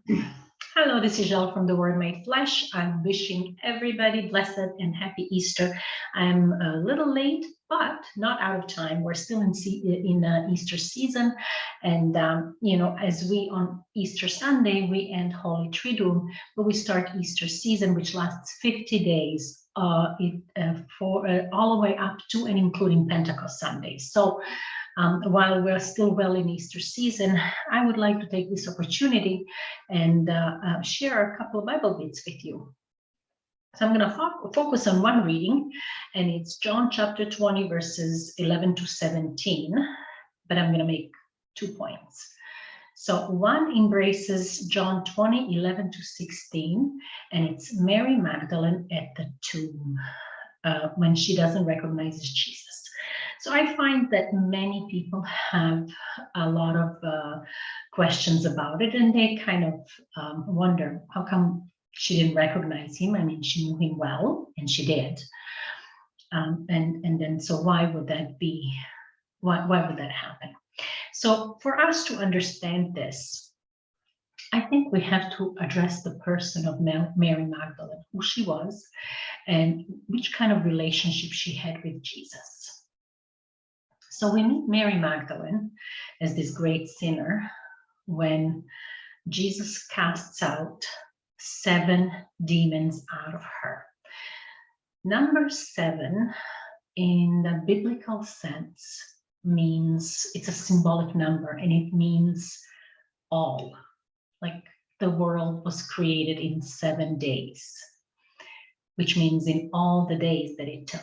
Hello, this is Jal from The Word Made Flesh. I'm wishing everybody blessed and happy Easter. I'm a little late, but not out of time. We're still in Easter season. And, as we on Easter Sunday, we end Holy Triduum, but we start Easter season, which lasts 50 days all the way up to and including Pentecost Sunday. So while we're still well in Easter season, I would like to take this opportunity and share a couple of Bible bits with you. So I'm going to focus on one reading, and it's John chapter 20, verses 11 to 17, but I'm going to make 2 points. So one embraces John 20, 11 to 16, and it's Mary Magdalene at the tomb when she doesn't recognize Jesus. So I find that many people have a lot of questions about it, and they kind of wonder, how come she didn't recognize him? I mean, she knew him well, and she did. And then, so why would that be? Why would that happen? So for us to understand this, I think we have to address the person of Mary Magdalene, who she was, and which kind of relationship she had with Jesus. So we meet Mary Magdalene as this great sinner when Jesus casts out 7 demons out of her. Number 7, in the biblical sense, means it's a symbolic number, and it means all. Like the world was created in 7 days, which means in all the days that it took.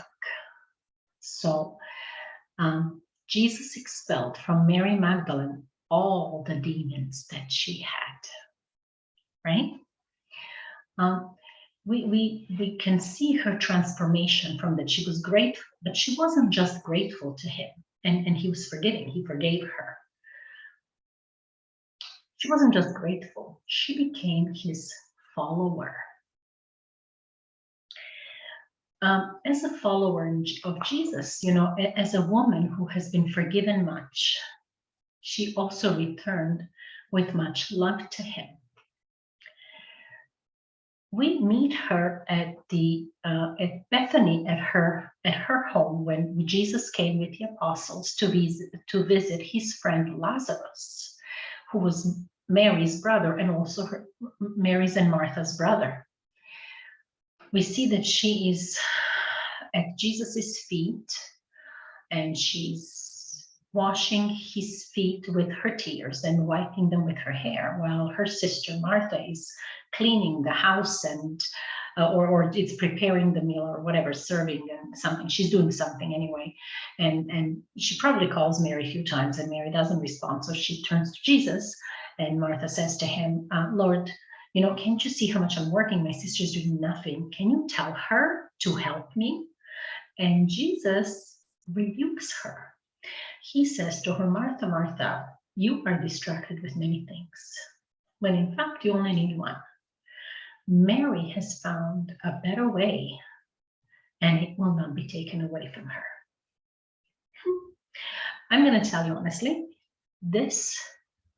So Jesus expelled from Mary Magdalene all the demons that she had, right? We can see her transformation from that. She was grateful, but she wasn't just grateful to him, and he was forgiving. He forgave her. She wasn't just grateful. She became his follower. As a follower of Jesus, as a woman who has been forgiven much, she also returned with much love to him. We meet her at Bethany at her home when Jesus came with the apostles to visit his friend Lazarus, who was Mary's brother and also Mary's and Martha's brother. We see that she is at Jesus's feet, and she's washing his feet with her tears and wiping them with her hair, while her sister Martha is cleaning the house and or it's preparing the meal or whatever, serving and something. She's doing something anyway, and she probably calls Mary a few times, and Mary doesn't respond. So she turns to Jesus, and Martha says to him, Lord, can't you see how much I'm working? My sister's doing nothing. Can you tell her to help me? And Jesus rebukes her. He says to her, Martha, Martha, you are distracted with many things, when in fact you only need one. Mary has found a better way, and it will not be taken away from her. I'm going to tell you honestly, this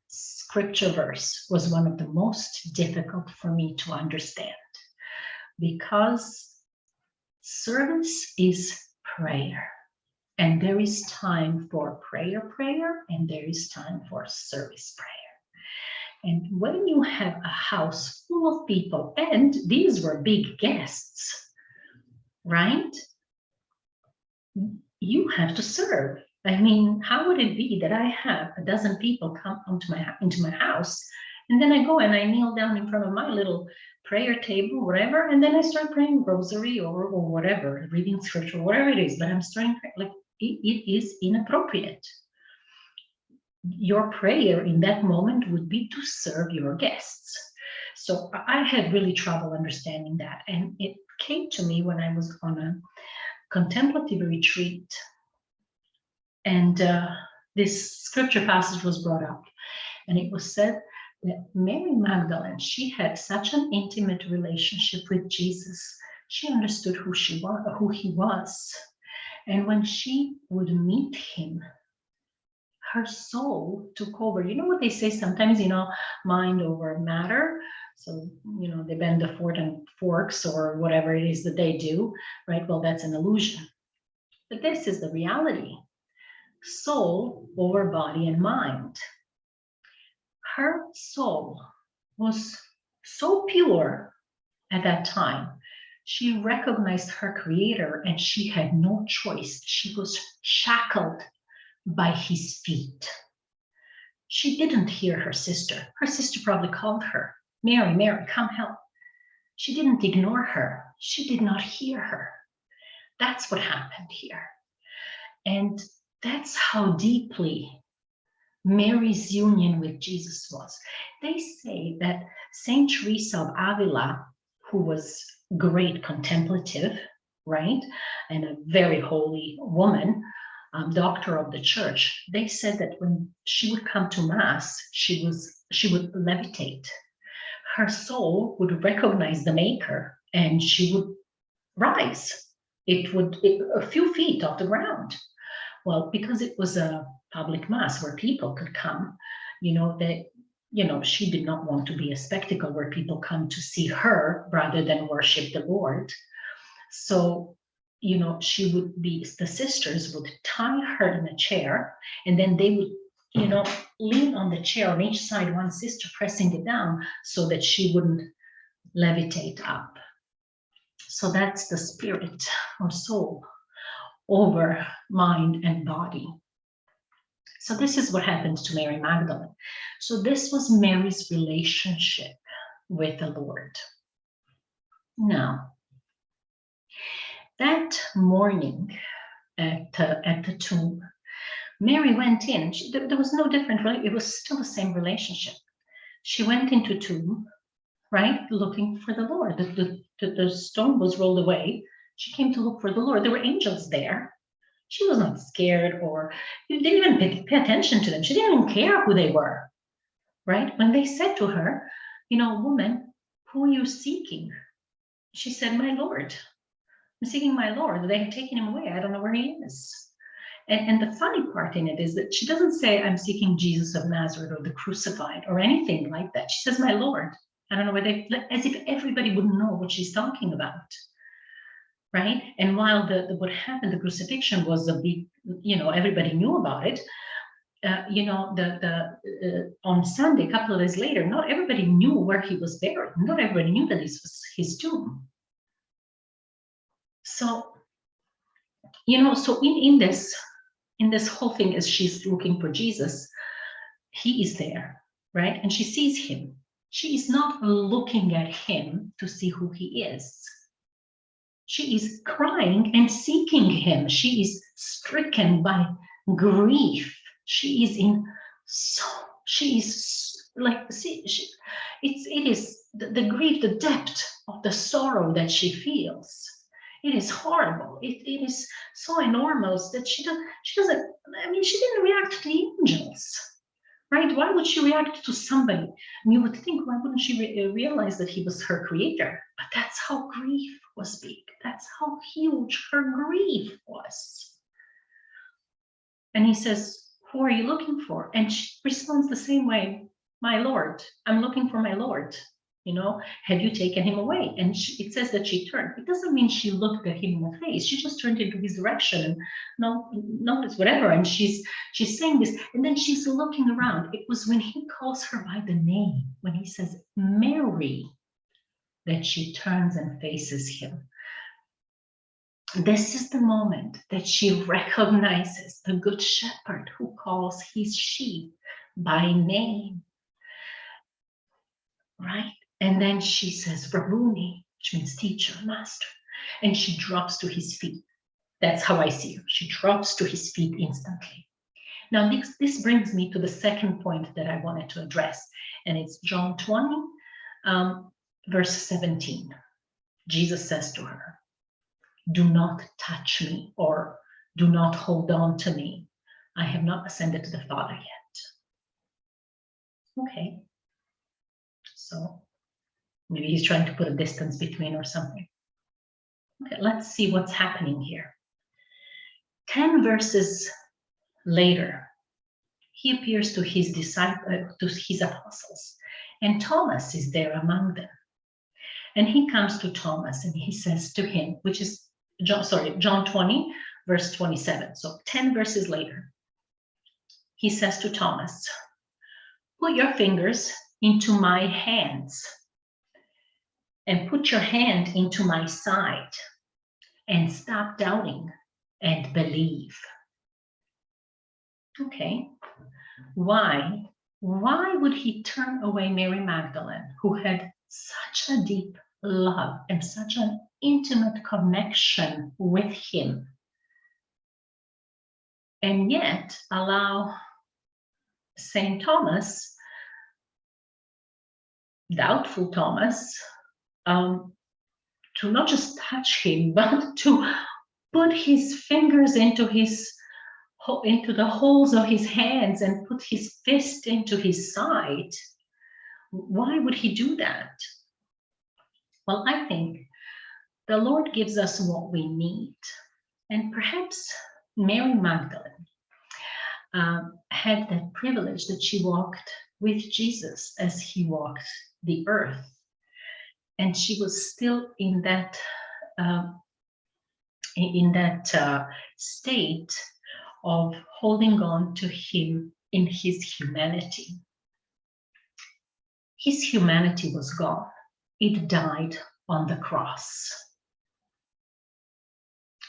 scripture verse was one of the most difficult for me to understand, because service is prayer, and there is time for prayer, and there is time for service prayer. And when you have a house full of people, and these were big guests, right? You have to serve. I mean, how would it be that I have a dozen people come into my house, and then I go and I kneel down in front of my little prayer table, whatever, and then I start praying rosary or whatever, reading scripture, whatever it is, but I'm starting, like, it is inappropriate. Your prayer in that moment would be to serve your guests. So I had really trouble understanding that, and it came to me when I was on a contemplative retreat, and this scripture passage was brought up, and it was said that Mary Magdalene, she had such an intimate relationship with Jesus. She understood who he was, and when she would meet him, her soul took over. You know what they say sometimes, mind over matter. So, they bend the forks or whatever it is that they do, right? Well, that's an illusion. But this is the reality. Soul over body and mind. Her soul was so pure at that time. She recognized her creator and she had no choice. She was shackled by his feet. She didn't hear her sister. Her sister probably called her, Mary, Mary, come help. She didn't ignore her. She did not hear her. That's what happened here. And that's how deeply Mary's union with Jesus was. They say that Saint Teresa of Avila, who was great contemplative, right, and a very holy woman, doctor of the church, they said that when she would come to Mass, she would levitate. Her soul would recognize the Maker, and she would rise. A few feet off the ground. Well, because it was a public Mass where people could come, she did not want to be a spectacle where people come to see her rather than worship the Lord. So, the sisters would tie her in a chair, and then they would, lean on the chair on each side, one sister pressing it down so that she wouldn't levitate up. So that's the spirit or soul over mind and body. So this is what happened to Mary Magdalene. So this was Mary's relationship with the Lord. Now, that morning at the tomb, Mary went in. There was no different, right? It was still the same relationship. She went into the tomb, right, looking for the Lord. The stone was rolled away. She came to look for the Lord. There were angels there. She was not scared, or you didn't even pay attention to them. She didn't even care who they were, right? When they said to her, woman, who are you seeking? She said, my Lord. I'm seeking my Lord. They have taken him away. I don't know where he is. And the funny part in it is that she doesn't say, I'm seeking Jesus of Nazareth or the crucified or anything like that. She says, my Lord. I don't know where as if everybody would know what she's talking about. Right? And while what happened, the crucifixion was a big, everybody knew about it. On Sunday, a couple of days later, not everybody knew where he was buried. Not everybody knew that this was his tomb. So, so in this whole thing, as she's looking for Jesus, he is there, right? And she sees him. She is not looking at him to see who he is. She is crying and seeking him. She is stricken by grief. She is it is the grief, the depth of the sorrow that she feels. It is horrible. It is so enormous that she doesn't, she didn't react to the angels, right? Why would she react to somebody? And you would think, why wouldn't she realize that he was her creator? But that's how grief was big. That's how huge her grief was. And he says, who are you looking for? And she responds the same way, my Lord. I'm looking for my Lord. Have you taken him away? And it says that she turned. It doesn't mean she looked at him in the face. She just turned into his direction and noticed whatever. And she's saying this, and then she's looking around. It was when he calls her by the name, when he says Mary, that she turns and faces him. This is the moment that she recognizes the good shepherd who calls his sheep by name, right? And then she says, Rabboni, which means teacher, master. And she drops to his feet. That's how I see her. She drops to his feet instantly. Now, this brings me to the second point that I wanted to address. And it's John 20, verse 17. Jesus says to her, do not touch me, or do not hold on to me. I have not ascended to the Father yet. Okay. So maybe he's trying to put a distance between or something. Okay, let's see what's happening here. 10 verses later, he appears to his disciples, to his apostles, and Thomas is there among them. And he comes to Thomas and he says to him, which is John 20, verse 27. So 10 verses later, he says to Thomas, put your fingers into my hands and put your hand into my side and stop doubting and believe. Okay, why would he turn away Mary Magdalene, who had such a deep love and such an intimate connection with him, and yet allow Saint Thomas, doubtful Thomas, to not just touch him, but to put his fingers into the holes of his hands and put his fist into his side? Why would he do that? Well, I think the Lord gives us what we need. And perhaps Mary Magdalene had that privilege that she walked with Jesus as he walked the earth. And she was still in that state of holding on to him in his humanity. His humanity was gone. It died on the cross.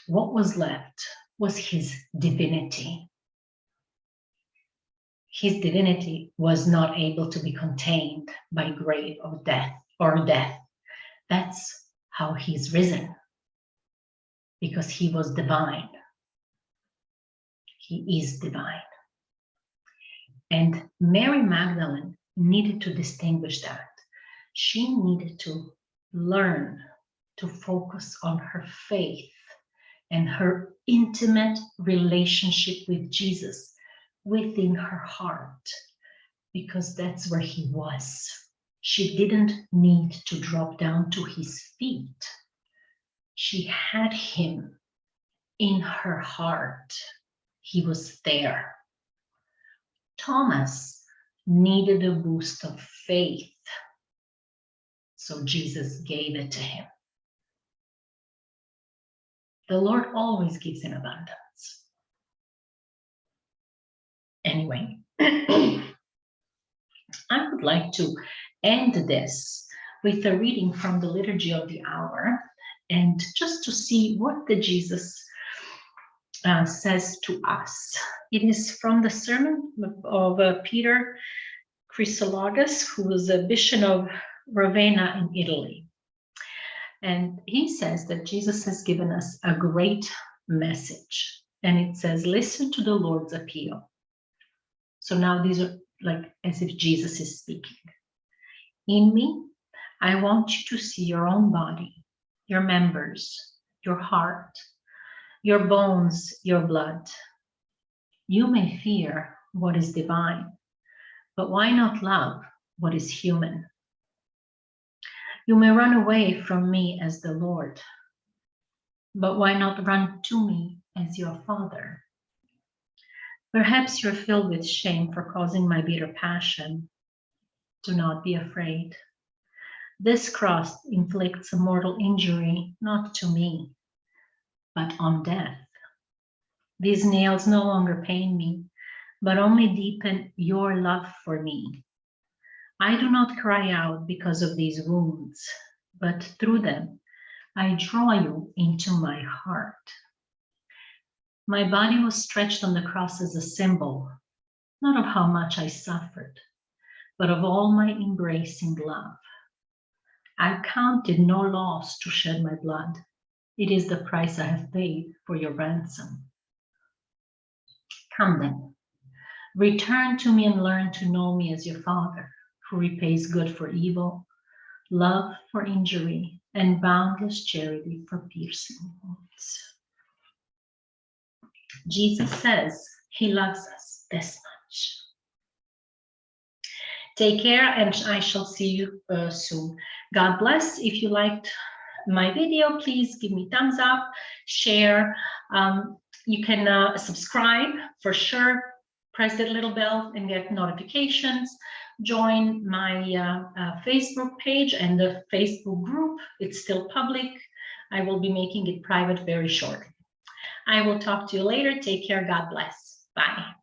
What was left was his divinity. His divinity was not able to be contained by grave of death or death. That's how he's risen, because he was divine. He is divine. And Mary Magdalene needed to distinguish that. She needed to learn to focus on her faith and her intimate relationship with Jesus within her heart, because that's where he was. She didn't need to drop down to his feet. She had him in her heart. He was there. Thomas needed a boost of faith, so Jesus gave it to him. The Lord always gives in abundance. Anyway, I would like to end this with a reading from the Liturgy of the Hour, and just to see what the Jesus says to us. It is from the sermon of Peter Chrysologus, who was a bishop of Ravenna in Italy. And he says that Jesus has given us a great message. And it says, listen to the Lord's appeal. So now these are like as if Jesus is speaking. In me, I want you to see your own body, your members, your heart, your bones, your blood. You may fear what is divine, but why not love what is human? You may run away from me as the Lord, but why not run to me as your Father? Perhaps you're filled with shame for causing my bitter passion. Do not be afraid. This cross inflicts a mortal injury, not to me, but on death. These nails no longer pain me, but only deepen your love for me. I do not cry out because of these wounds, but through them, I draw you into my heart. My body was stretched on the cross as a symbol, not of how much I suffered, but of all my embracing love. I counted no loss to shed my blood. It is the price I have paid for your ransom. Come then, return to me and learn to know me as your Father, who repays good for evil, love for injury, and boundless charity for piercing wounds. Jesus says he loves us this much. Take care, and I shall see you soon. God bless. If you liked my video, please give me thumbs up, share. You can subscribe for sure. press that little bell and get notifications. Join my Facebook page and the Facebook group. It's still public. I will be making it private very shortly. I will talk to you later. Take care. God bless. Bye.